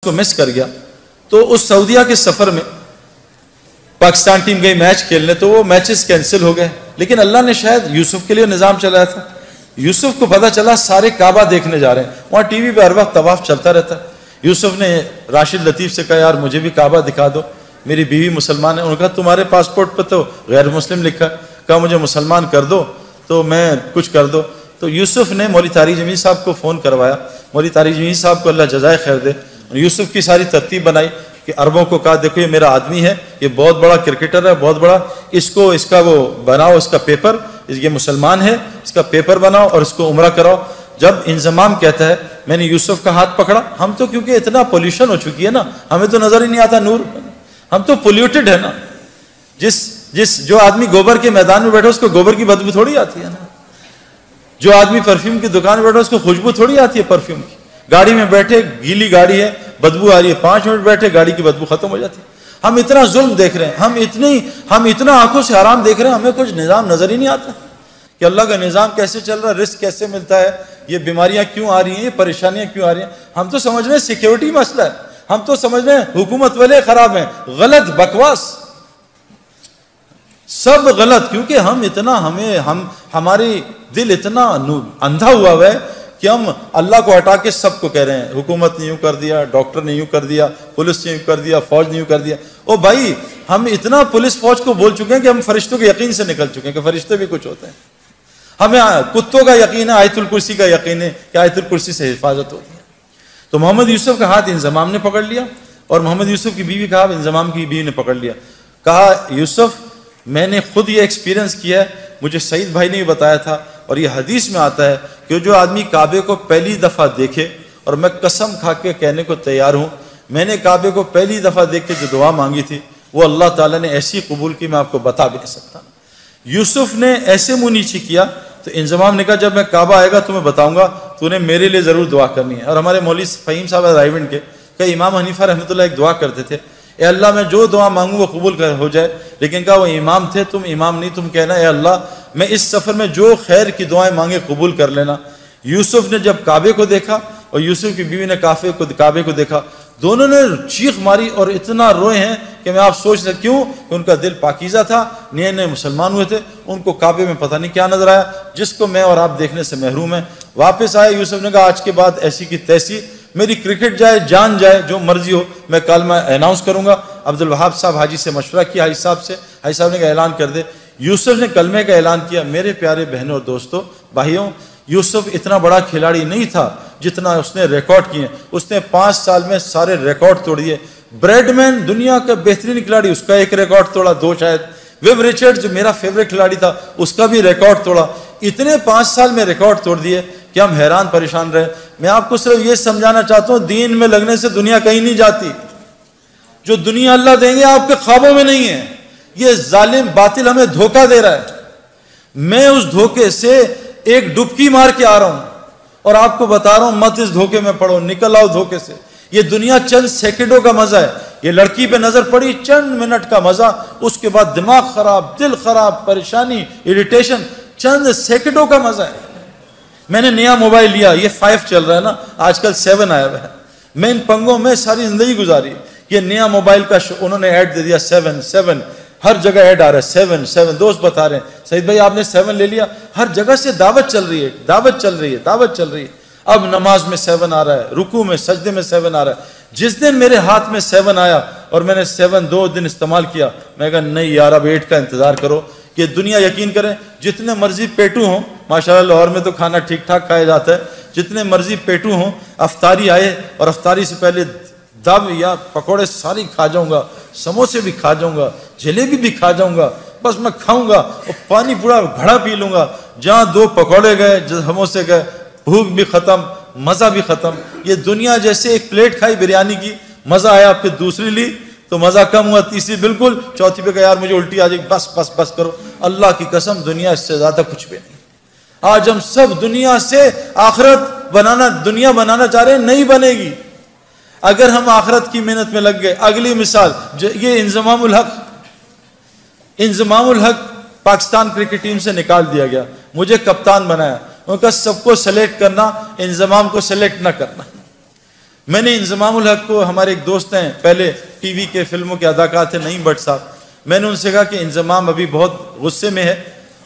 کو مس کر گیا. تو اس سعودیہ کے سفر میں پاکستان ٹیم گئی میچ کھیلنے, تو وہ میچز کینسل ہو گئے, لیکن اللہ نے شاید یوسف کے لیے نظام چلایا تھا. یوسف کو پتا چلا سارے کعبہ دیکھنے جا رہے ہیں, وہاں ٹی وی پہ ہر وقت طواف چلتا رہتا ہے. یوسف نے راشد لطیف سے کہا یار مجھے بھی کعبہ دکھا دو, میری بیوی مسلمان ہے. انہوں نے کہا تمہارے پاسپورٹ پہ تو غیر مسلم لکھا ہے. کہا مجھے مسلمان کر دو تو میں کچھ کر دو. تو یوسف نے مولوی طارق جمیل صاحب کو فون کروایا. مولوی طارق جمیل صاحب کو اللہ جزائے خیر دے, یوسف کی ساری ترتیب بنائی کہ عربوں کو کہا دیکھو یہ میرا آدمی ہے, یہ بہت بڑا کرکٹر ہے, بہت بڑا, اس کا وہ بناؤ, اس کا پیپر, یہ مسلمان ہے, اس کا پیپر بناؤ اور اس کو عمرہ کراؤ. جب انضمام کہتا ہے میں نے یوسف کا ہاتھ پکڑا, ہم تو کیونکہ اتنا پولیوشن ہو چکی ہے نا, ہمیں تو نظر ہی نہیں آتا نور, ہم تو پولیوٹڈ ہے نا. جو آدمی گوبر کے میدان میں بیٹھا اس کو گوبر کی بدبو تھوڑی آتی ہے نا, جو آدمی پرفیوم کی دکان میں بیٹھا اس کو خوشبو تھوڑی آتی ہے پرفیوم کی. گاڑی میں بیٹھے گیلی گاڑی ہے, بدبو آ رہی ہے, 5 منٹ بیٹھے گاڑی کی بدبو ختم ہو جاتی ہے. ہم اتنا ظلم دیکھ رہے ہیں, ہم اتنا آنکھوں سے حرام دیکھ رہے ہیں, ہمیں کچھ نظام نظر ہی نہیں آتا کہ اللہ کا نظام کیسے چل رہا ہے, رزق کیسے ملتا ہے, یہ بیماریاں کیوں آ رہی ہیں, یہ پریشانیاں کیوں آ رہی ہیں. ہم تو سمجھ رہے ہیں سیکیورٹی مسئلہ ہے, ہم تو سمجھ رہے ہیں حکومت والے خراب ہیں. غلط, بکواس, سب غلط. کیونکہ ہماری دل اتنا اندھا ہوا ہے کہ ہم اللہ کو ہٹا کے سب کو کہہ رہے ہیں حکومت نے یوں کر دیا, ڈاکٹر نے یوں کر دیا, پولیس نے یوں کر دیا, فوج نے یوں کر دیا. او بھائی ہم اتنا پولیس فوج کو بول چکے ہیں کہ ہم فرشتوں کے یقین سے نکل چکے ہیں کہ فرشتے بھی کچھ ہوتے ہیں. ہمیں کتوں کا یقین ہے, آیت الکرسی کا یقین ہے کہ آیت الکرسی سے حفاظت ہوتی ہے. تو محمد یوسف کا ہاتھ انضمام نے پکڑ لیا, اور محمد یوسف کی بیوی کا ہاتھ انضمام کی بیوی نے پکڑ لیا. کہا یوسف میں نے خود یہ ایکسپیرینس کیا ہے, مجھے سعید بھائی نے بھی بتایا تھا, اور یہ حدیث میں آتا ہے کہ جو آدمی کعبے کو پہلی دفعہ دیکھے, اور میں قسم کھا کے کہنے کو تیار ہوں, میں نے کعبے کو پہلی دفعہ دیکھ کے جو دعا مانگی تھی وہ اللہ تعالیٰ نے ایسی قبول کی میں آپ کو بتا بھی نہیں سکتا. یوسف نے ایسے منہ نیچے کیا تو انضمام نے کہا جب میں کعبہ آئے گا تمہیں بتاؤں گا, تو نے میرے لیے ضرور دعا کرنی ہے. اور ہمارے مولوی فہیم صاحب رائیونڈ کے کہ امام حنیفہ رحمۃ اللہ ایک دعا کرتے تھے, اے اللہ میں جو دعا مانگوں وہ قبول ہو جائے. لیکن کہا وہ امام تھے, تم امام نہیں, تم کہنا اے اللہ میں اس سفر میں جو خیر کی دعائیں مانگے قبول کر لینا. یوسف نے جب کعبے کو دیکھا اور یوسف کی بیوی نے کعبے کو دیکھا, دونوں نے چیخ ماری اور اتنا روئے ہیں کہ میں آپ سوچ سکتے کیوں, کہ ان کا دل پاکیزہ تھا, نئے نئے مسلمان ہوئے تھے, ان کو کعبے میں پتہ نہیں کیا نظر آیا جس کو میں اور آپ دیکھنے سے محروم ہیں. واپس آئے, یوسف نے کہا آج کے بعد ایسی کی تیسی, میری کرکٹ جائے, جان جائے, جو مرضی ہو, میں کلمہ اناؤنس کروں گا. عبد الوہاب صاحب حاجی سے مشورہ کیا, حاجی صاحب نے کہا اعلان کر دے. یوسف نے کلمے کا اعلان کیا. میرے پیارے بہنوں اور دوستوں بھائیوں, یوسف اتنا بڑا کھلاڑی نہیں تھا جتنا اس نے ریکارڈ کیے. اس نے 5 سال میں سارے ریکارڈ توڑ دیے. بریڈ مین دنیا کا بہترین کھلاڑی, اس کا ایک ریکارڈ توڑا, 2 شاید. ویب ریچرڈ جو میرا فیوریٹ کھلاڑی تھا اس کا بھی ریکارڈ توڑا. اتنے 5 سال میں ریکارڈ توڑ دیے کہ ہم حیران پریشان رہے. میں آپ کو صرف یہ سمجھانا چاہتا ہوں دین میں لگنے سے دنیا کہیں نہیں جاتی. جو دنیا اللہ دیں گے آپ کے خوابوں میں نہیں ہے. یہ ظالم باطل ہمیں دھوکہ دے رہا ہے. میں اس دھوکے سے ایک ڈبکی مار کے آ رہا ہوں اور آپ کو بتا رہا ہوں مت اس دھوکے میں پڑو, نکل آؤ دھوکے سے. یہ دنیا چند سیکنڈوں کا مزہ ہے. یہ لڑکی پہ نظر پڑی, چند منٹ کا مزہ, اس کے بعد دماغ خراب, دل خراب, پریشانی, اریٹیشن, چند سیکنڈوں کا مزہ ہے. میں نے نیا موبائل لیا, یہ 5 چل رہا ہے نا, آج کل 7 آیا ہوا ہے. میں ان پنگوں میں ساری زندگی گزاری. یہ نیا موبائل کا انہوں نے ایڈ دے دیا 7, ہر جگہ ایڈ آ رہا ہے 7. دوست بتا رہے ہیں سعید بھائی آپ نے 7 لے لیا, ہر جگہ سے دعوت چل رہی ہے. اب نماز میں 7 آ رہا ہے, رکوع میں, سجدے میں 7 آ رہا ہے. جس دن میرے ہاتھ میں 7 آیا اور میں نے 7 2 دن استعمال کیا, میں کہا نہیں یار اب 8 کا انتظار کرو. یہ دنیا یقین کریں جتنے مرضی پیٹو ہوں, ماشاءاللہ لاہور میں تو کھانا ٹھیک ٹھاک کھایا جاتا ہے, جتنے مرضی پیٹو ہوں, افطاری آئے اور افطاری سے پہلے دب یا پکوڑے ساری کھا جاؤں گا, سموسے بھی کھا جاؤں گا, جلیبی بھی کھا جاؤں گا, بس میں کھاؤں گا اور پانی پورا گھڑا پی لوں گا. جہاں 2 پکوڑے گئے, سموسے گئے, بھوک بھی ختم, مزہ بھی ختم. یہ دنیا جیسے ایک پلیٹ کھائی بریانی کی, مزہ آیا, پھر دوسری لی تو مزہ کم ہوا, تیسری بالکل, چوتھی پہ کہا یار مجھے الٹی آ جائے, بس کرو. اللہ کی قسم دنیا اس سے زیادہ کچھ بھی نہیں. آج ہم سب دنیا سے آخرت دنیا بنانا چاہ رہے ہیں, نہیں بنے گی. اگر ہم آخرت کی محنت میں لگ گئے. اگلی مثال, یہ انضمام الحق پاکستان کرکٹ ٹیم سے نکال دیا گیا, مجھے کپتان بنایا. ان کا سب کو سلیکٹ کرنا, انضمام کو سلیکٹ نہ کرنا. میں نے انضمام الحق کو، ہمارے ایک دوست ہیں پہلے ٹی وی کے فلموں کے اداکار تھے نعیم بٹ صاحب، میں نے ان سے کہا کہ انضمام ابھی بہت غصے میں ہے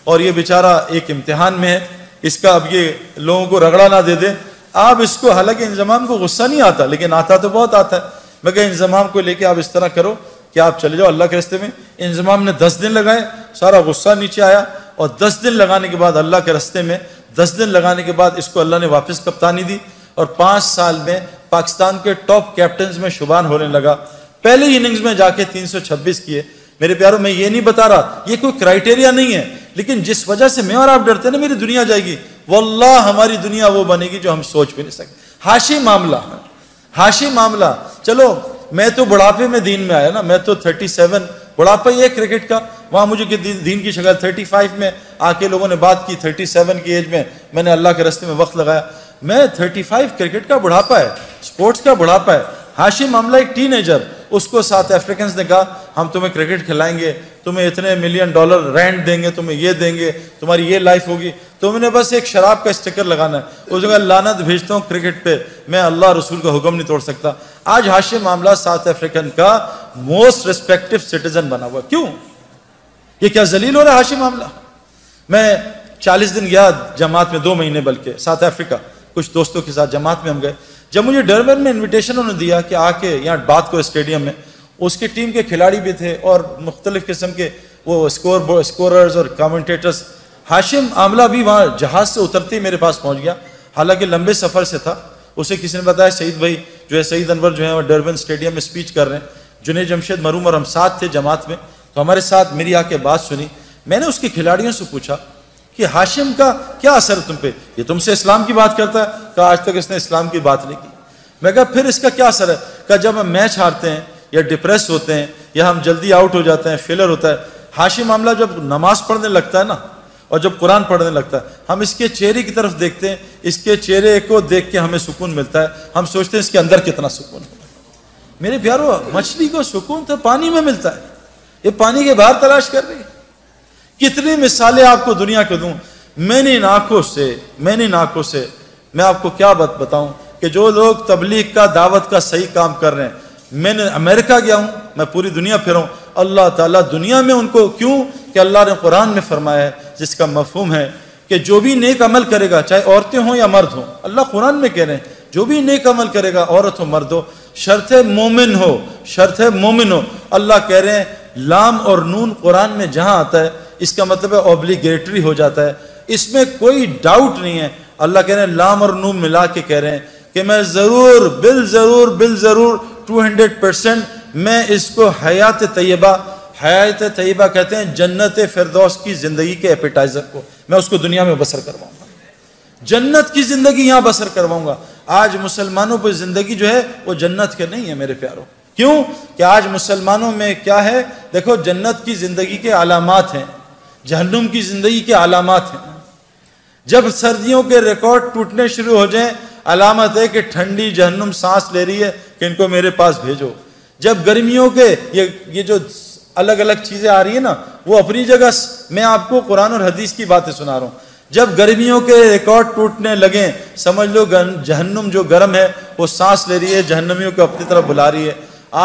اور یہ بیچارہ ایک امتحان میں ہے، اس کا اب یہ لوگوں کو رگڑا نہ دے دے آپ اس کو، حالانکہ انضمام کو غصہ نہیں آتا لیکن آتا تو بہت آتا ہے۔ میں کہا انضمام کو لے کے آپ اس طرح کرو کہ آپ چلے جاؤ اللہ کے راستے میں۔ انضمام نے 10 دن لگائے، سارا غصہ نیچے آیا، اور 10 دن لگانے کے بعد اللہ کے راستے میں 10 دن لگانے کے بعد اس کو اللہ نے واپس کپتانی دی، اور 5 سال میں پاکستان کے ٹاپ کیپٹنز میں شمار ہونے لگا۔ پہلے اننگز میں جا کے 326 کیے۔ میرے پیاروں، میں یہ نہیں بتا رہا، یہ کوئی کرائٹیریا نہیں ہے، لیکن جس وجہ سے میں اور آپ ڈرتے ہیں نا میری دنیا جائے گی، واللہ ہماری دنیا وہ بنے گی جو ہم سوچ بھی نہیں سکتے۔ حاشی معاملہ، چلو میں تو بڑھاپے میں دین میں آیا نا، میں تو 37 بڑھاپا ہی ہے کرکٹ کا، وہاں مجھے دین کی شکل 35 میں آ کے لوگوں نے بات کی، 37 کی ایج میں نے اللہ کے راستے میں وقت لگایا۔ میں 35 کرکٹ کا بڑھاپا ہے، سپورٹس کا بڑھاپا ہے۔ حاشی معاملہ ایک ٹین ایجر، اس کو ساؤتھ افریکنز نے کہا ہم تمہیں کرکٹ کھلائیں گے، تمہیں اتنے $1 ملین رینٹ دیں گے، تمہیں یہ دیں گے، تمہاری یہ لائف ہوگی، تم نے بس ایک شراب کا اسٹکر لگانا ہے۔ اس نے کہا لعنت بھیجتا ہوں کرکٹ پہ، میں اللہ رسول کا حکم نہیں توڑ سکتا۔ آج حاشی معاملہ ساؤتھ افریکن کا موسٹ ریسپیکٹو سٹیزن بنا ہوا، کیوں؟ یہ کیا ذلیل ہو رہا ہے حاشی معاملہ؟ میں 40 دن گیا جماعت میں، 2 مہینے بلکہ، ساؤتھ افریقہ، کچھ دوستوں کے ساتھ جماعت میں ہم گئے۔ جب مجھے ڈربن میں انویٹیشن انہوں نے دیا کہ آ کے یہاں بات کو اسٹیڈیم میں، اس کی ٹیم کے کھلاڑی بھی تھے اور مختلف قسم کے وہ اسکوررز اور کامنٹیٹرز۔ ہاشم عاملہ بھی وہاں جہاز سے اترتے ہی میرے پاس پہنچ گیا، حالانکہ لمبے سفر سے تھا۔ اسے کسی نے بتایا سعید بھائی جو ہے، سعید انور جو ہے وہ ڈربن اسٹیڈیم میں اسپیچ کر رہے ہیں، جنید جمشید مرحوم اور ہم ساتھ تھے جماعت میں، تو ہمارے ساتھ میری آ کے بات سنی۔ میں نے اس کے کھلاڑیوں سے پوچھا کہ ہاشم کا کیا اثر ہے تم پہ؟ یہ تم سے اسلام کی بات کرتا ہے؟ کہا آج تک اس نے اسلام کی بات نہیں کی۔ میں کہا پھر اس کا کیا اثر ہے؟ کہا جب ہم میچ ہارتے ہیں یا ڈپریس ہوتے ہیں یا ہم جلدی آؤٹ ہو جاتے ہیں، فیلر ہوتا ہے، ہاشم معاملہ جب نماز پڑھنے لگتا ہے نا اور جب قرآن پڑھنے لگتا ہے، ہم اس کے چہرے کی طرف دیکھتے ہیں، اس کے چہرے کو دیکھ کے ہمیں سکون ملتا ہے، ہم سوچتے ہیں اس کے اندر کتنا سکون ہے۔ میرے پیارو، مچھلی کو سکون تو پانی میں ملتا ہے، یہ پانی کے باہر تلاش کر رہی ہے۔ کتنی مثالیں آپ کو دنیا کو دوں، میں نے ان آنکھوں سے میں آپ کو کیا بتاؤں کہ جو لوگ تبلیغ کا، دعوت کا صحیح کام کر رہے ہیں، میں نے امریکہ گیا ہوں، میں پوری دنیا پھرا ہوں، اللہ تعالیٰ دنیا میں ان کو، کیوں کہ اللہ نے قرآن میں فرمایا ہے جس کا مفہوم ہے کہ جو بھی نیک عمل کرے گا، چاہے عورتیں ہوں یا مرد ہوں، اللہ قرآن میں کہہ رہے ہیں جو بھی نیک عمل کرے گا، عورت ہو مرد ہو، شرط مومن ہو، اللہ کہہ رہے ہیں لام اور نون قرآن میں جہاں آتا ہے اس کا مطلب ہے اوبلیگیٹری ہو جاتا ہے، اس میں کوئی ڈاؤٹ نہیں ہے۔ اللہ کہہ رہے ہیں لام اور نون ملا کے کہہ رہے ہیں کہ میں ضرور بالضرور 200% میں اس کو حیات طیبہ کہتے ہیں جنت فردوس کی زندگی کے ایپیٹائزر کو، میں اس کو دنیا میں بسر کرواؤں گا، جنت کی زندگی یہاں بسر کرواؤں گا۔ آج مسلمانوں پہ زندگی جو ہے وہ جنت کے نہیں ہے میرے پیاروں، کیوں کہ آج مسلمانوں میں کیا ہے؟ دیکھو جنت کی زندگی کے علامات ہیں، جہنم کی زندگی کے علامات ہیں۔ جب سردیوں کے ریکارڈ ٹوٹنے شروع ہو جائیں، علامت ہے کہ ٹھنڈی جہنم سانس لے رہی ہے کہ ان کو میرے پاس بھیجو۔ جب گرمیوں کے یہ جو الگ الگ چیزیں آ رہی ہیں نا، وہ اپنی جگہ، میں آپ کو قرآن اور حدیث کی باتیں سنا رہا ہوں۔ جب گرمیوں کے ریکارڈ ٹوٹنے لگیں، سمجھ لو جہنم جو گرم ہے وہ سانس لے رہی ہے، جہنمیوں کو اپنی طرف بلا رہی ہے۔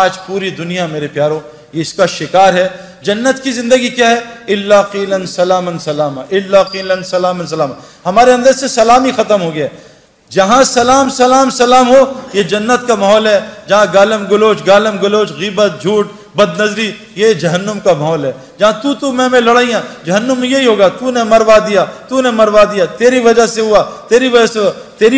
آج پوری دنیا میرے پیاروں یہ اس کا شکار ہے۔ جنت کی زندگی کیا ہے؟ الا قیلا سلاما سلاما، الا قیلا سلاما سلاما، ہمارے اندر سے سلام ہی ختم ہو گیا۔ جہاں سلام سلام سلام ہو یہ جنت کا ماحول ہے، جہاں گالم گلوچ غیبت جھوٹ بد نظری یہ جہنم کا ماحول ہے۔ جہاں تو میں لڑائیاں، جہنم میں یہی ہوگا، تو نے مروا دیا، تیری وجہ سے ہوا، تیری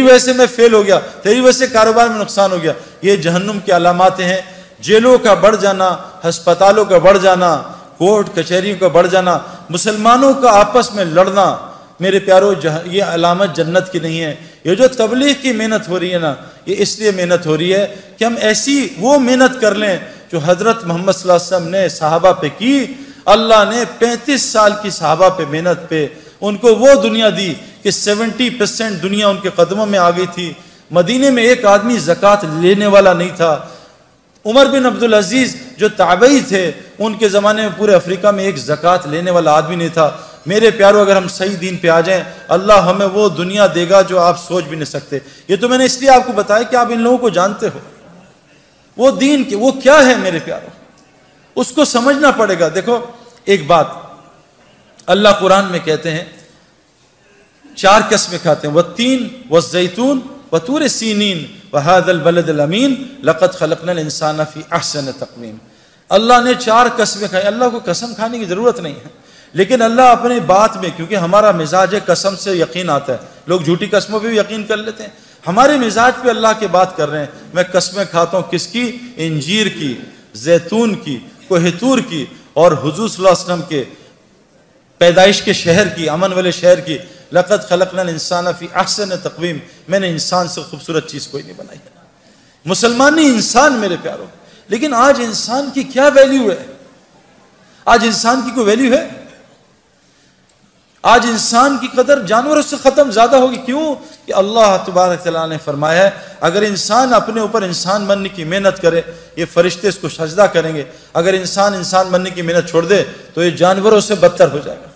وجہ سے میں فیل ہو گیا، تیری وجہ سے کاروبار میں نقصان ہو گیا۔ یہ جہنم کی علامات ہیں۔ جیلوں کا بڑھ جانا، ہسپتالوں کا بڑھ جانا، کورٹ کچہریوں کا بڑھ جانا، مسلمانوں کا آپس میں لڑنا، میرے پیارو یہ علامت جنت کی نہیں ہے۔ یہ جو تبلیغ کی محنت ہو رہی ہے نا، یہ اس لیے محنت ہو رہی ہے کہ ہم ایسی وہ محنت کر لیں جو حضرت محمد صلی اللہ علیہ وسلم نے صحابہ پہ کی۔ اللہ نے 35 سال کی صحابہ پہ محنت پہ ان کو وہ دنیا دی کہ 70% دنیا ان کے قدموں میں آ گئی تھی۔ مدینے میں ایک آدمی زکوٰۃ لینے والا نہیں تھا۔ عمر بن عبدالعزیز جو تابعی تھے، ان کے زمانے میں پورے افریقہ میں ایک زکوٰۃ لینے والا آدمی نہیں تھا۔ میرے پیارو اگر ہم صحیح دین پہ آ جائیں اللہ ہمیں وہ دنیا دے گا جو آپ سوچ بھی نہیں سکتے. یہ تو میں نے اس لیے آپ کو بتایا کہ آپ ان لوگوں کو جانتے ہو. وہ دین کے وہ کیا ہے میرے پیارو, اس کو سمجھنا پڑے گا. دیکھو ایک بات اللہ قرآن میں کہتے ہیں 4 قسمیں کھاتے ہیں, والتین والزیتون وطور سینین وہذا البلد الامین لقد خلقنا الانسان فی احسن تقویم. اللہ نے 4 قسمیں کھائی. اللہ کو قسم کھانے کی ضرورت نہیں ہے, لیکن اللہ اپنے بات میں, کیونکہ ہمارا مزاج ہے قسم سے یقین آتا ہے, لوگ جھوٹی قسموں پہ بھی یقین کر لیتے ہیں. ہمارے مزاج پہ اللہ کی بات کر رہے ہیں. میں قسمیں کھاتا ہوں کس کی؟ انجیر کی, زیتون کی, کوہ طور کی, اور حضور صلی اللہ علیہ وسلم کے پیدائش کے شہر کی, امن والے شہر کی. لقد خلقنا الانسان فی احسن تقویم. میں نے انسان سے خوبصورت چیز کوئی نہیں بنائی ہے. مسلمان نہیں, انسان میرے پیارو. لیکن آج انسان کی کیا ویلیو ہے؟ آج انسان کی کوئی ویلیو ہے؟ آج انسان کی قدر جانوروں سے ختم زیادہ ہوگی. کیوں؟ کہ اللہ تبارک تعالیٰ نے فرمایا ہے اگر انسان اپنے اوپر انسان بننے کی محنت کرے یہ فرشتے اس کو سجدہ کریں گے. اگر انسان بننے کی محنت چھوڑ دے تو یہ جانوروں سے بدتر ہو جائے گا.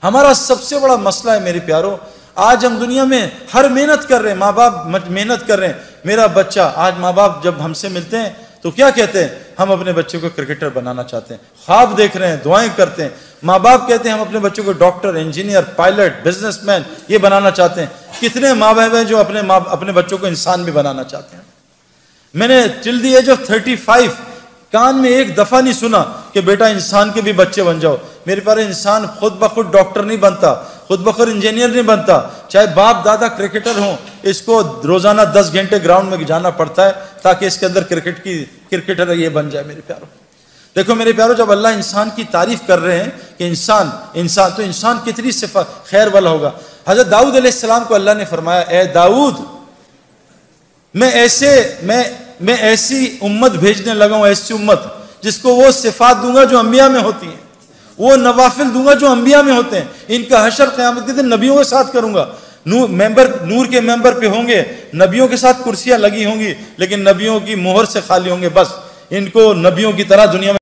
ہمارا سب سے بڑا مسئلہ ہے میرے پیارو, آج ہم دنیا میں ہر محنت کر رہے ہیں, ماں باپ محنت کر رہے ہیں. میرا بچہ, آج ماں باپ جب ہم سے ملتے ہیں تو کیا کہتے ہیں؟ ہم اپنے بچے کو کرکٹر بنانا چاہتے ہیں, خواب دیکھ رہے ہیں, دعائیں کرتے ہیں. ماں باپ کہتے ہیں ہم اپنے بچوں کو doctor, engineer, pilot, business man یہ بنانا چاہتے ہیں. کتنے ماں باپ ہیں جو اپنے بچوں کو انسان بھی بنانا چاہتے ہیں. میں نے ٹل دی ایج آف 35 کان میں ایک دفعہ نہیں سنا کہ بیٹا انسان کے بھی بچے بن جاؤ. میرے پاس انسان خود بخود ڈاکٹر نہیں بنتا, خود بخود انجینئر نہیں بنتا. چاہے باپ دادا کرکٹر ہوں, اس کو روزانہ 10 گھنٹے گراؤنڈ میں جانا پڑتا ہے تاکہ اس کے اندر کرکٹر یہ بن جائے. میرے پیارو دیکھو میرے پیارو, جب اللہ انسان کی تعریف کر رہے ہیں کہ انسان تو انسان کتنی صفت خیر والا ہوگا. حضرت داؤد علیہ السلام کو اللہ نے فرمایا اے داؤد میں ایسی امت بھیجنے لگا ہوں, ایسی امت جس کو وہ صفات دوں گا جو انبیاء میں ہوتی ہیں, وہ نوافل دوں گا جو انبیاء میں ہوتے ہیں. ان کا حشر قیامت کے دن نبیوں کے ساتھ کروں گا. نور کے ممبر پہ ہوں گے, نبیوں کے ساتھ کرسیاں لگی ہوں گی, لیکن نبیوں کی مہر سے خالی ہوں گے. بس ان کو نبیوں کی طرح دنیا میں